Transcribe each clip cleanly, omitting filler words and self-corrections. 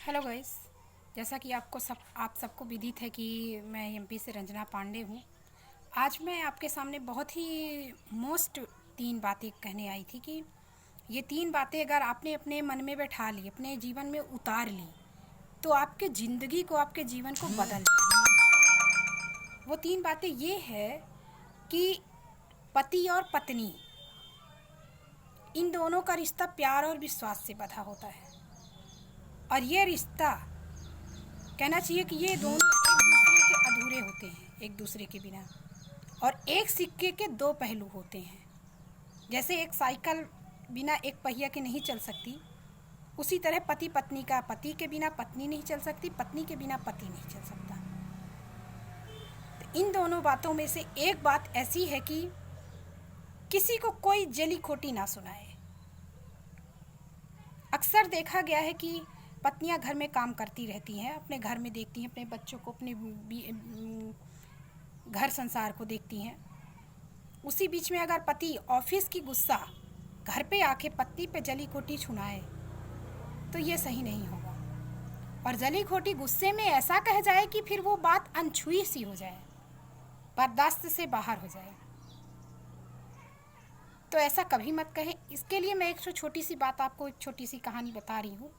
Hello guys. जैसा कि आप सबको विदित है कि मैं एमपी से रंजना पांडे हूँ। आज मैं आपके सामने बहुत ही मोस्ट 3 बातें कहने आई थी कि ये 3 बातें अगर आपने अपने मन में बैठा ली, अपने जीवन में उतार ली, तो आपके ज़िंदगी को, आपके जीवन को बदल देगी। वो 3 बातें ये है कि पति और पत्नी, इन दोनों का रिश्ता प्यार और विश्वास से बंधा होता है। और ये रिश्ता, कहना चाहिए कि ये दोनों एक दूसरे के अधूरे होते हैं, एक दूसरे के बिना। और एक सिक्के के 2 पहलू होते हैं। जैसे एक साइकिल बिना एक पहिया के नहीं चल सकती, उसी तरह पति पत्नी का, पति के बिना पत्नी नहीं चल सकती, पत्नी के बिना पति नहीं चल सकता। तो इन दोनों बातों में से एक बात ऐसी है कि किसी को कोई जली खोटी ना सुनाए। अक्सर देखा गया है कि पत्नियां घर में काम करती रहती हैं, अपने घर में देखती हैं, अपने बच्चों को, अपने घर संसार को देखती हैं। उसी बीच में अगर पति ऑफिस की गुस्सा घर पे आके पत्नी पे जली खोटी सुनाए तो ये सही नहीं होगा। और जली खोटी गुस्से में ऐसा कह जाए कि फिर वो बात अनछुई सी हो जाए, बर्दाश्त से बाहर हो जाए, तो ऐसा कभी मत कहें। इसके लिए मैं एक छोटी सी बात, आपको एक छोटी सी कहानी बता रही हूँ।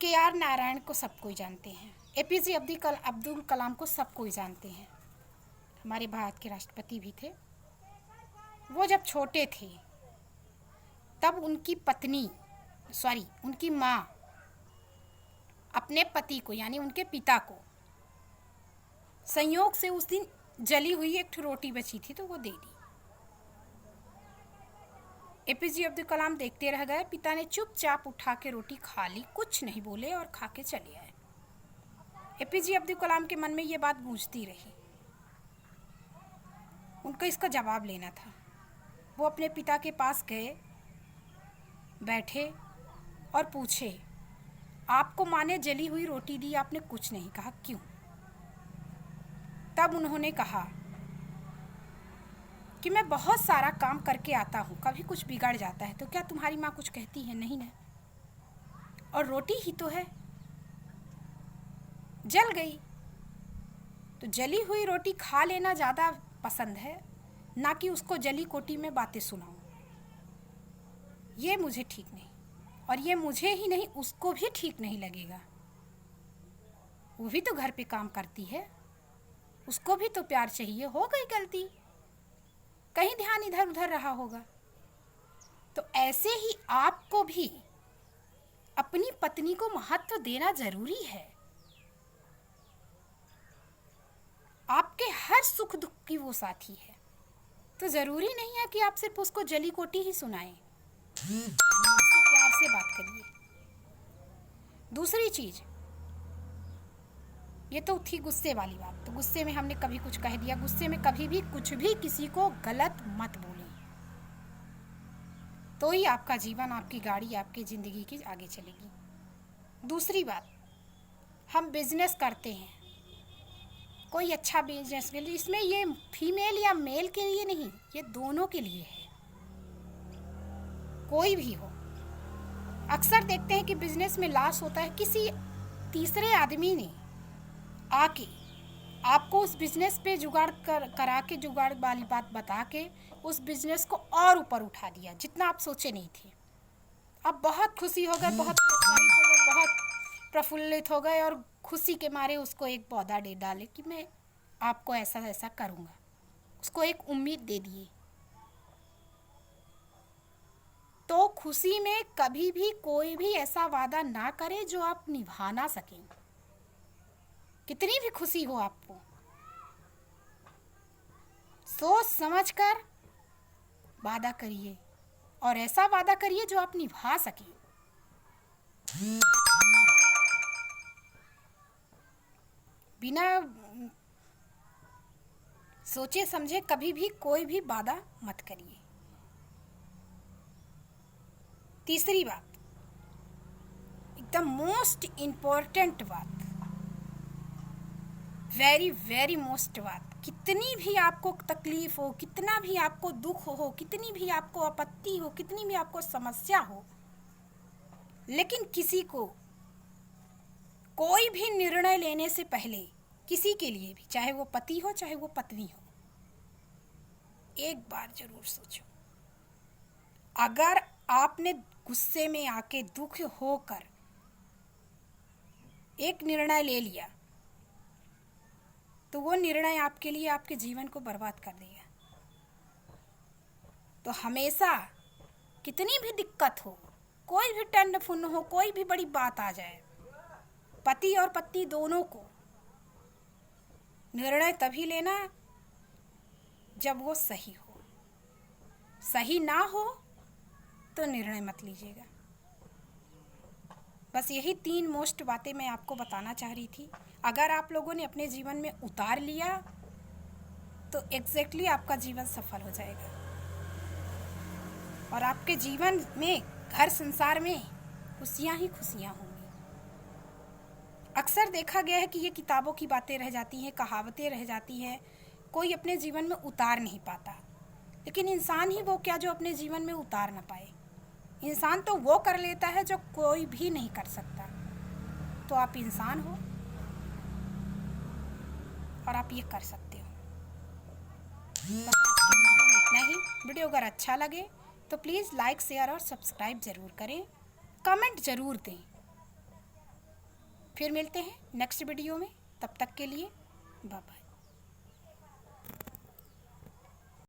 के.आर. नारायण को सब कोई जानते हैं, एपीजे अब्दुल कलाम को सब कोई जानते हैं, हमारे भारत के राष्ट्रपति भी थे। वो जब छोटे थे तब उनकी माँ अपने पति को, यानी उनके पिता को, संयोग से उस दिन जली हुई एक रोटी बची थी तो वो दे दी। एपीजे अब्दुल कलाम देखते रह गए। पिता ने चुपचाप उठा के रोटी खा ली, कुछ नहीं बोले और खा के चले आए। एपीजे अब्दुल कलाम के मन में ये बात गूंजती रही, उनको इसका जवाब लेना था। वो अपने पिता के पास गए, बैठे और पूछे, आपको माँ ने जली हुई रोटी दी, आपने कुछ नहीं कहा, क्यों? तब उन्होंने कहा कि मैं बहुत सारा काम करके आता हूँ, कभी कुछ बिगड़ जाता है तो क्या तुम्हारी माँ कुछ कहती है? नहीं ना। और रोटी ही तो है, जल गई तो जली हुई रोटी खा लेना ज़्यादा पसंद है, ना कि उसको जली कोटी में बातें सुनाऊं। ये मुझे ठीक नहीं, और ये मुझे ही नहीं, उसको भी ठीक नहीं लगेगा। वो भी तो घर पे काम करती है, उसको भी तो प्यार चाहिए। हो गई गलती, कहीं ध्यान इधर उधर रहा होगा। तो ऐसे ही आपको भी अपनी पत्नी को महत्व देना जरूरी है। आपके हर सुख दुख की वो साथी है, तो जरूरी नहीं है कि आप सिर्फ उसको जली कोटी ही सुनाएं। उससे प्यार से बात करिए। दूसरी चीज, ये तो थी गुस्से वाली बात। तो गुस्से में हमने कभी कुछ कह दिया, गुस्से में कभी भी कुछ भी किसी को गलत मत बोलें, तो ही आपका जीवन, आपकी गाड़ी, आपकी ज़िंदगी की आगे चलेगी। दूसरी बात, हम बिजनेस करते हैं, कोई अच्छा बिजनेस के लिए, इसमें ये फीमेल या मेल के लिए नहीं, ये दोनों के लिए है, कोई भी हो। अक्सर देखते हैं कि बिजनेस में लॉस होता है, किसी तीसरे आदमी ने आके आपको उस बिजनेस पे करा के, जुगाड़ वाली बात बता के उस बिजनेस को और ऊपर उठा दिया, जितना आप सोचे नहीं थे। अब बहुत खुशी हो गए, बहुत प्रोत्साहित हो गए, बहुत प्रफुल्लित हो गए, और खुशी के मारे उसको एक पौधा दे डाले कि मैं आपको ऐसा ऐसा करूँगा, उसको एक उम्मीद दे दिए। तो खुशी में कभी भी कोई भी ऐसा वादा ना करे जो आप निभा ना सकें। कितनी भी खुशी हो आपको, सोच समझ कर वादा करिए, और ऐसा वादा करिए जो आप निभा सकें। बिना सोचे समझे कभी भी कोई भी वादा मत करिए। तीसरी बात, एकदम मोस्ट इम्पोर्टेंट बात, वेरी वेरी मोस्ट बात, कितनी भी आपको तकलीफ हो, कितना भी आपको दुख हो, कितनी भी आपको आपत्ति हो, कितनी भी आपको समस्या हो, लेकिन किसी को कोई भी निर्णय लेने से पहले किसी के लिए भी, चाहे वो पति हो चाहे वो पत्नी हो, एक बार जरूर सोचो। अगर आपने गुस्से में आके दुख होकर एक निर्णय ले लिया तो वो निर्णय आपके लिए आपके जीवन को बर्बाद कर देगा। तो हमेशा कितनी भी दिक्कत हो, कोई भी टंड फुन हो, कोई भी बड़ी बात आ जाए, पति और पत्नी दोनों को निर्णय तभी लेना जब वो सही हो। सही ना हो तो निर्णय मत लीजिएगा। बस यही 3 मोस्ट बातें मैं आपको बताना चाह रही थी। अगर आप लोगों ने अपने जीवन में उतार लिया तो एग्जैक्टली आपका जीवन सफल हो जाएगा और आपके जीवन में, घर संसार में खुशियां ही खुशियां होंगी। अक्सर देखा गया है कि ये किताबों की बातें रह जाती हैं, कहावतें रह जाती हैं, कोई अपने जीवन में उतार नहीं पाता। लेकिन इंसान ही वो क्या जो अपने जीवन में उतार ना पाए। इंसान तो वो कर लेता है जो कोई भी नहीं कर सकता। तो आप इंसान हो और आप ये कर सकते हो। बस आज के वीडियो में इतना ही। वीडियो अगर अच्छा लगे तो प्लीज़ लाइक, शेयर और सब्सक्राइब ज़रूर करें, कमेंट ज़रूर दें। फिर मिलते हैं नेक्स्ट वीडियो में, तब तक के लिए बाय बाय।